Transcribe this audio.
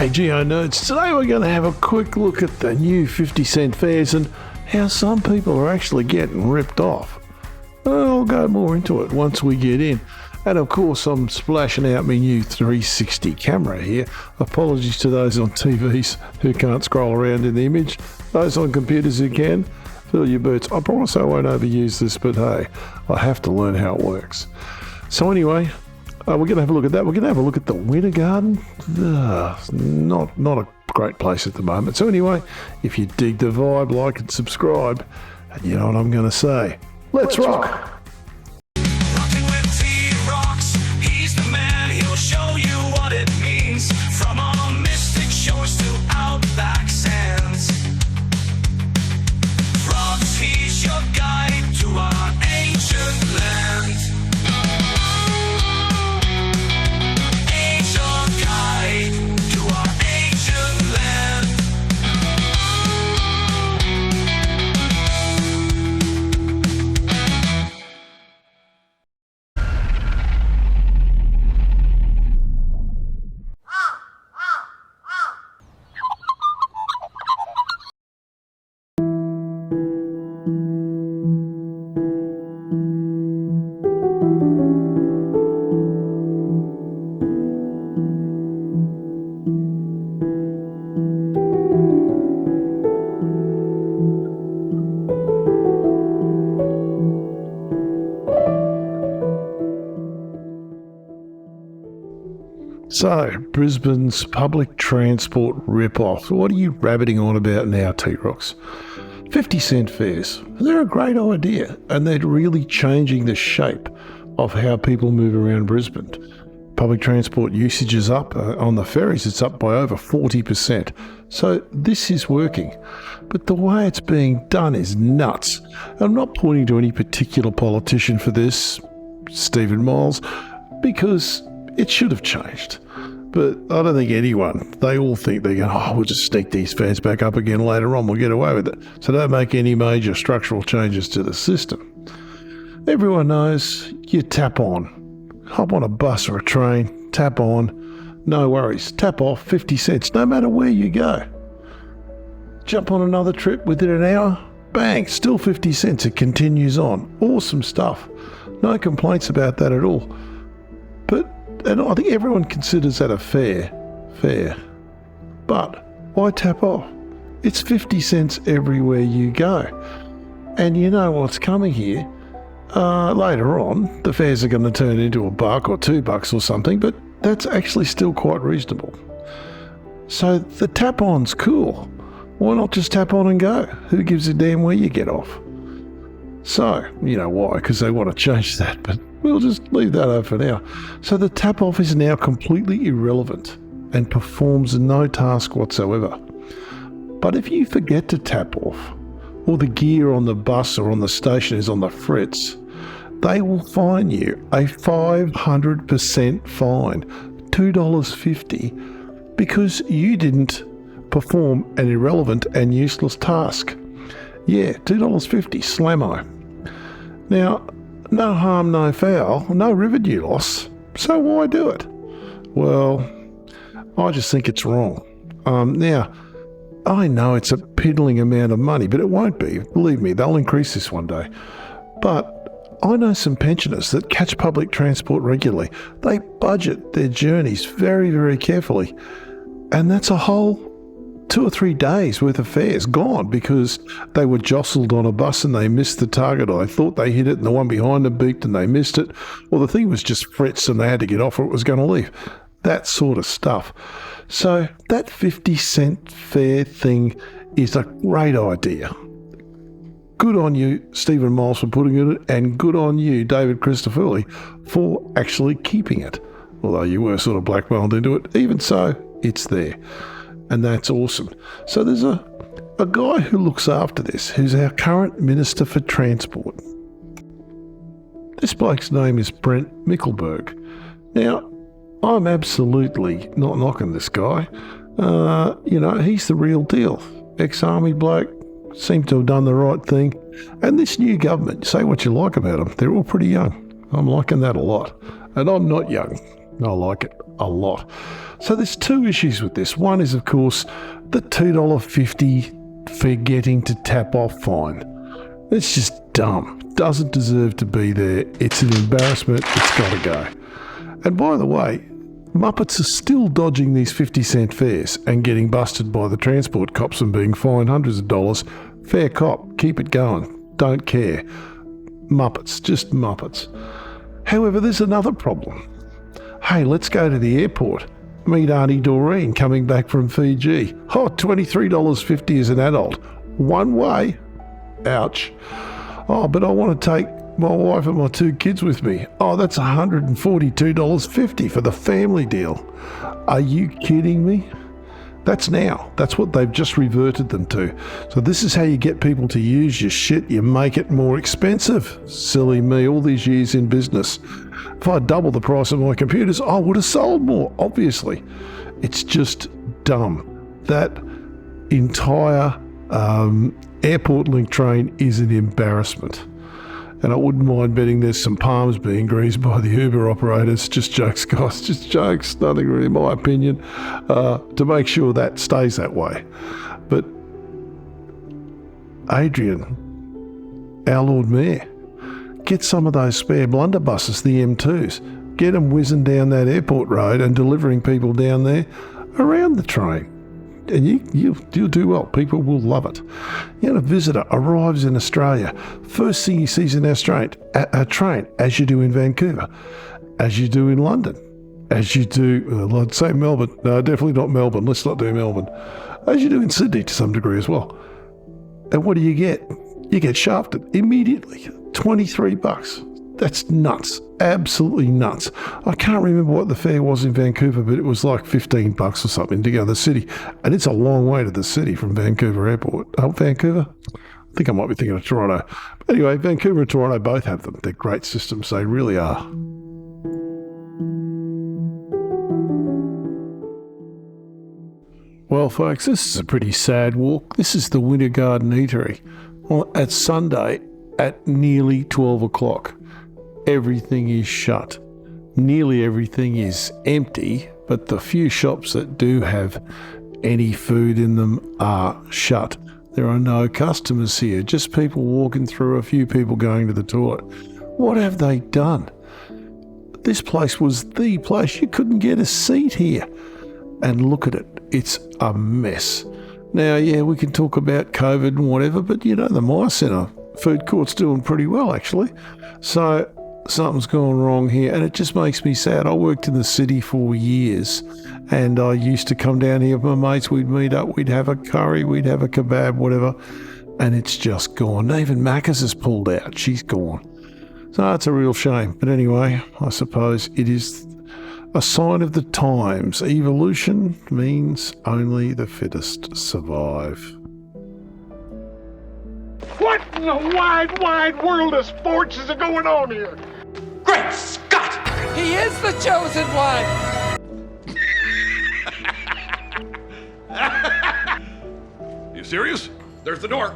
Hey Geo Nerds, today we're going to have a quick look at the new 50-cent fares and how some people are actually getting ripped off. I'll go more into it once we get in. And of course I'm splashing out my new 360 camera here. Apologies to those on TVs who can't scroll around in the image. Those on computers who can, fill your boots. I promise I won't overuse this, but hey, I have to learn how it works. So anyway, we're going to have a look at that. We're going to have a look at the Wintergarden. Not a great place at the moment. So anyway, if you dig the vibe, like and subscribe. And you know what I'm going to say. Let's rock. Rocking with T-Rocks, he's the man, he'll show you what it means. From all mystic shores to outback sands. Rocks, he's your guide to our ancient land. So, Brisbane's public transport rip-off. What are you rabbiting on about now, T-Rocks? 50-cent fares. They're a great idea, and they're really changing the shape of how people move around Brisbane. Public transport usage is up. On the ferries, it's up by over 40%. So this is working. But the way it's being done is nuts. I'm not pointing to any particular politician for this, Stephen Miles, because it should have changed. But I don't think anyone, they all think they're going, we'll just sneak these fares back up again later on, we'll get away with it. So don't make any major structural changes to the system. Everyone knows you tap on. Hop on a bus or a train, tap on, no worries. Tap off 50 cents, no matter where you go. Jump on another trip within an hour, bang, still 50 cents, it continues on. Awesome stuff. No complaints about that at all. And I think everyone considers that a fair. But why tap off? It's 50 cents everywhere you go. And you know what's coming here. Later on, the fares are going to turn into $1 or $2 or something, but that's actually still quite reasonable. So the tap-on's cool. Why not just tap on and go? Who gives a damn where you get off? So, you know why, because they want to change that, but we'll just leave that over for now. So the tap-off is now completely irrelevant and performs no task whatsoever. But if you forget to tap off, or the gear on the bus or on the station is on the fritz, they will fine you a 500% fine, $2.50, because you didn't perform an irrelevant and useless task. Yeah, $2.50, slammo. Now, no harm, no foul, no revenue loss. So why do it? Well, I just think it's wrong. Now, I know it's a piddling amount of money, but it won't be. Believe me, they'll increase this one day. But I know some pensioners that catch public transport regularly. They budget their journeys very, very carefully. And that's a whole 2 or 3 days worth of fares gone because they were jostled on a bus and they missed the target, or they thought they hit it and the one behind them beeped and they missed it, or the thing was just frets and they had to get off or it was going to leave. That sort of stuff. So that 50-cent fare thing is a great idea. Good on you, Stephen Miles, for putting it, and good on you, David Christofouli, for actually keeping it. Although you were sort of blackmailed into it, even so, it's there. And that's awesome. So there's a guy who looks after this, who's our current Minister for Transport. This bloke's name is Brent Mickelberg. Now, I'm absolutely not knocking this guy. He's the real deal. Ex-army bloke, seemed to have done the right thing. And this new government, say what you like about them, they're all pretty young. I'm liking that a lot. And I'm not young. I like it a lot. So there's two issues with this. One is, of course, the $2.50 forgetting to tap off fine. It's just dumb. Doesn't deserve to be there. It's an embarrassment. It's got to go. And by the way, Muppets are still dodging these 50-cent fares and getting busted by the transport cops and being fined hundreds of dollars. Fair cop. Keep it going. Don't care. Muppets. Just Muppets. However, there's another problem. Hey, let's go to the airport. Meet Auntie Doreen coming back from Fiji. Oh, $23.50 as an adult. One way. Ouch. Oh, but I want to take my wife and my two kids with me. Oh, that's $142.50 for the family deal. Are you kidding me? That's now. That's what they've just reverted them to. So this is how you get people to use your shit. You make it more expensive. Silly me, all these years in business. If I doubled the price of my computers, I would have sold more, obviously. It's just dumb. That entire airport link train is an embarrassment. And I wouldn't mind betting there's some palms being greased by the Uber operators. Just jokes, guys. Just jokes. Nothing really, in my opinion, to make sure that stays that way. But Adrian, our Lord Mayor, get some of those spare blunderbusses, the M2s. Get them whizzing down that airport road and delivering people down there around the train. And you'll do well. People will love it. A visitor arrives in Australia. First thing he sees in our train, as you do in Vancouver, as you do in London, as you do, I'd say Melbourne. No, definitely not Melbourne. Let's not do Melbourne. As you do in Sydney to some degree as well. And what do you get? You get shafted immediately. $23. That's nuts. Absolutely nuts. I can't remember what the fare was in Vancouver, but it was like $15 or something to go to the city. And it's a long way to the city from Vancouver Airport. Oh, Vancouver? I think I might be thinking of Toronto. But anyway, Vancouver and Toronto both have them. They're great systems. They really are. Well, folks, this is a pretty sad walk. This is the Wintergarden Eatery. Well, at Sunday at nearly 12 o'clock. Everything is shut. Nearly everything is empty, but the few shops that do have any food in them are shut. There are no customers here, just people walking through, a few people going to the toilet. What have they done? This place was the place. You couldn't get a seat here. And look at it. It's a mess. Now, yeah, we can talk about COVID and whatever, but the Myer Centre food court's doing pretty well, actually. So something's gone wrong here, and it just makes me sad. I worked in the city for years, and I used to come down here with my mates. We'd meet up, we'd have a curry, we'd have a kebab, whatever, and it's just gone. Even Macca's has pulled out. She's gone. So it's a real shame. But anyway, I suppose it is a sign of the times. Evolution means only the fittest survive. What in the wide, wide world of sports is going on here? Great Scott! He is the chosen one! You serious? There's the door.